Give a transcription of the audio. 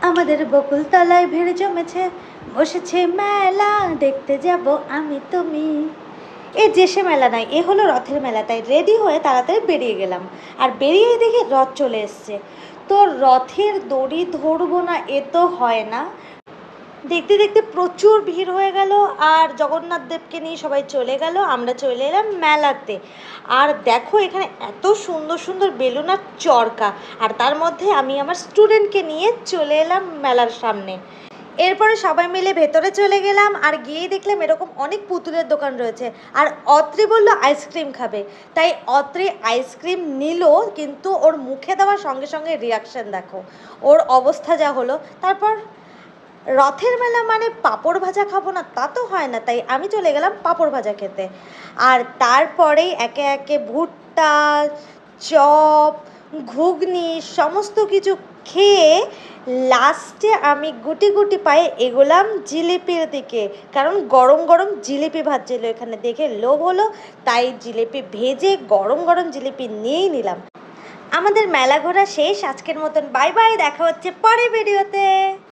আমাদের বকুল তলায় ভিড় জমেছে, বসেছে মেলা, দেখতে যাব আমি তুমি। এ দেশে মেলা নাই, এ হলো রথের মেলা। তাই রেডি হয়ে তাড়াতাড়ি বেরিয়ে গেলাম। আর বেরিয়ে দেখি রথ চলে এসছে। তো রথের দড়ি ধরবো না, এ তো হয় না। দেখতে দেখতে প্রচুর ভিড় হয়ে গেল। আর জগন্নাথ দেবকে নিয়ে সবাই চলে গেল, আমরা চলে এলাম মেলাতে। আর দেখো এখানে এত সুন্দর সুন্দর বেলুন আর চরকা। আর তার মধ্যে আমি আমার স্টুডেন্টকে নিয়ে চলে এলাম মেলার সামনে। এরপরে সবাই মিলে ভেতরে চলে গেলাম। আর গিয়েই দেখলাম এরকম অনেক পুতুলের দোকান রয়েছে। আর অত্রি বললো আইসক্রিম খাবে, তাই অত্রি আইসক্রিম নিল, কিন্তু ওর মুখে দেওয়ার সঙ্গে সঙ্গে রিয়াকশান দেখো, ওর অবস্থা যা হলো। তারপর রথের মেলা মানে পাঁপড় ভাজা খাবো না তা তো হয় না, তাই আমি চলে গেলাম পাঁপড় ভাজা খেতে। আর তারপরেই একে একে ভুট্টা, চপ, ঘুগনি সমস্ত কিছু খেয়ে লাস্টে আমি গুটি গুটি পায়ে এগোলাম জিলিপির দিকে। কারণ গরম গরম জিলিপি ভাজছিল এখানে, দেখে লোভ হলো, তাই জিলিপি ভেজে গরম গরম জিলিপি নিয়েই নিলাম। আমাদের মেলা ঘোরা শেষ আজকের মতন। বাই বাই, দেখা হচ্ছে পরের ভিডিওতে।